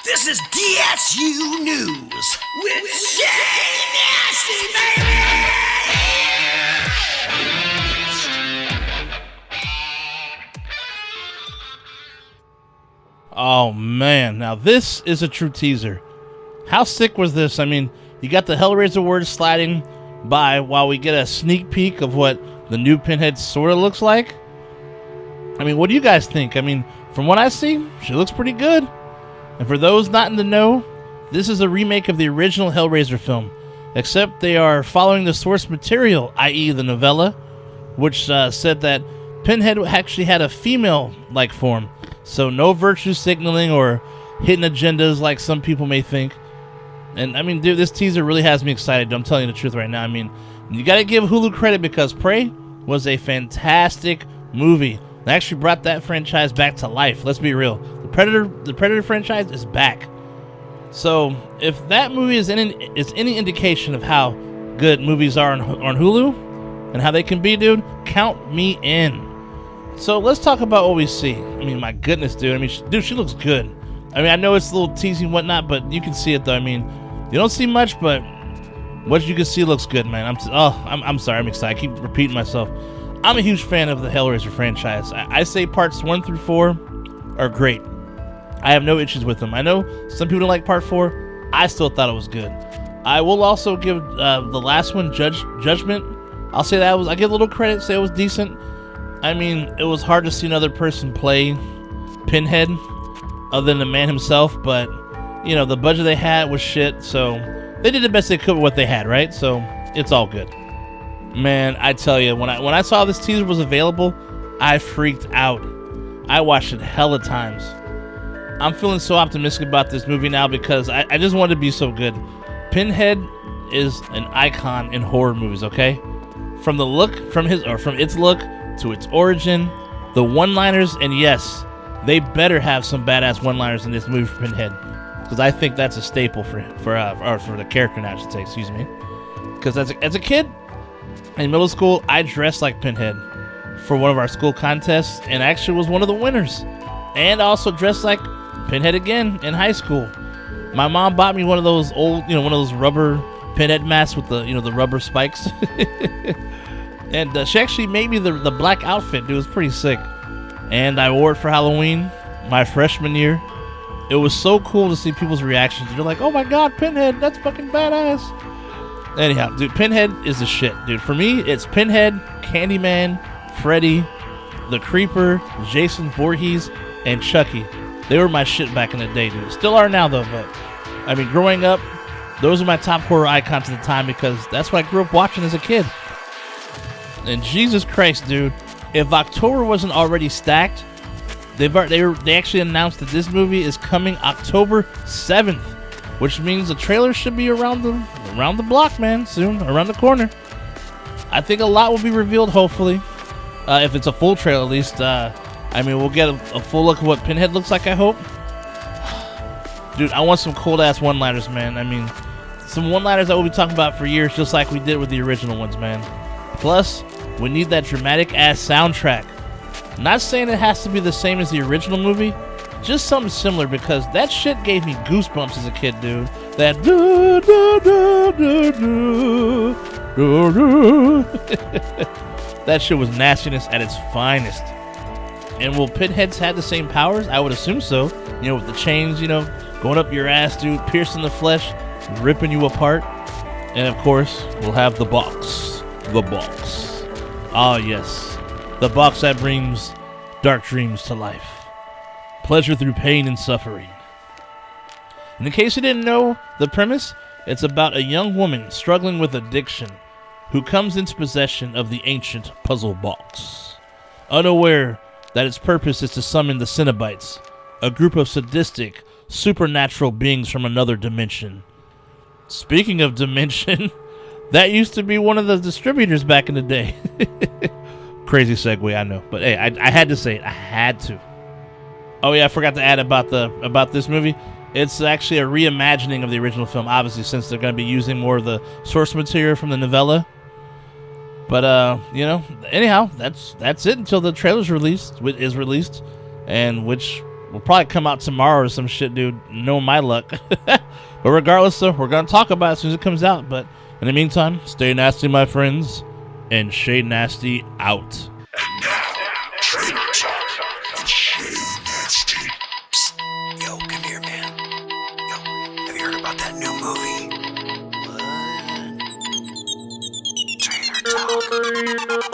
This is DSU News with Shane Nasty, baby! Oh man, now this is a true teaser. How sick was this? I mean, you got the Hellraiser words sliding by while we get a sneak peek of what the new Pinhead sort of looks like. I mean, what do you guys think? I mean, from what I see, she looks pretty good. And for those not in the know, this is a remake of the original Hellraiser film, except they are following the source material, i.e. the novella, which said that Pinhead actually had a female-like form, so no virtue signaling or hidden agendas like some people may think. And I mean, dude, this teaser really has me excited. I'm telling you the truth right now. I mean, you gotta give Hulu credit because Prey was a fantastic movie. They actually brought that franchise back to life. Let's be real. The Predator franchise is back. So if that movie is any indication of how good movies are on Hulu and how they can be, dude, count me in. So let's talk about what we see. I mean, my goodness, dude. I mean, dude, she looks good. I mean, I know it's a little teasing and whatnot, but you can see it though. I mean, you don't see much, but what you can see looks good, man. I'm sorry. I'm excited. I keep repeating myself. I'm a huge fan of the Hellraiser franchise. I say parts 1 through 4 are great. I have no issues with them. I know some people don't like part 4. I still thought it was good. I will also give the last one, Judgment. I'll say that I give a little credit, say it was decent. I mean, it was hard to see another person play Pinhead other than the man himself, but you know, the budget they had was shit, so they did the best they could with what they had, right? So it's all good. Man, I tell you, when I saw this teaser was available, I freaked out. I watched it hella times. I'm feeling so optimistic about this movie now because I just want it to be so good. Pinhead is an icon in horror movies, okay? From the look, from its look to its origin, the one-liners, and yes, they better have some badass one-liners in this movie for Pinhead, because I think that's a staple for the character now, I should say, excuse me. Because as a kid in middle school, I dressed like Pinhead for one of our school contests, and actually was one of the winners. And I also dressed like Pinhead again in high school. My mom bought me one of those old, one of those rubber Pinhead masks with the, the rubber spikes. And she actually made me the black outfit, dude. It was pretty sick. And I wore it for Halloween, my freshman year. It was so cool to see people's reactions. They're like, oh my god, Pinhead, that's fucking badass. Anyhow, dude, Pinhead is the shit, dude. For me, it's Pinhead, Candyman, Freddy, the Creeper, Jason Voorhees, and Chucky. They were my shit back in the day, dude. Still are now, though, but I mean, growing up, those are my top horror icons at the time because that's what I grew up watching as a kid. And Jesus Christ, dude, if October wasn't already stacked, they actually announced that this movie is coming October 7th, which means the trailer should be around the block, man, soon, around the corner. I think a lot will be revealed, hopefully, if it's a full trailer at least. I mean, we'll get a full look at what Pinhead looks like, I hope. Dude, I want some cold-ass one-liners, man. I mean, some one-liners that we'll be talking about for years, just like we did with the original ones, man. Plus, we need that dramatic-ass soundtrack. Not saying it has to be the same as the original movie, just something similar, because that shit gave me goosebumps as a kid, dude. That do do do do do do do. That shit was nastiness at its finest. And will Pinheads have the same powers? I would assume so. With the chains, going up your ass, dude, piercing the flesh, ripping you apart. And of course, we'll have the box. The box. Ah, yes. The box that brings dark dreams to life. Pleasure through pain and suffering. And in case you didn't know the premise, it's about a young woman struggling with addiction who comes into possession of the ancient puzzle box, unaware that its purpose is to summon the Cenobites, a group of sadistic, supernatural beings from another dimension. Speaking of dimension, that used to be one of the distributors back in the day. Crazy segue, I know, but hey, I had to say it. I had to. Oh yeah, I forgot to add about this movie. It's actually a reimagining of the original film, obviously, since they're going to be using more of the source material from the novella. But anyhow, that's it until the trailer's released, and which will probably come out tomorrow or some shit, dude. Know my luck. But regardless, though, we're gonna talk about it as soon as it comes out. But in the meantime, stay nasty, my friends, and Shay Nasty out. And now, Trailer Talk with Shay Nasty. Psst. Yo, come here, man. Yo, have you heard about that new movie? What? Trailer Talk. Trailer Talk.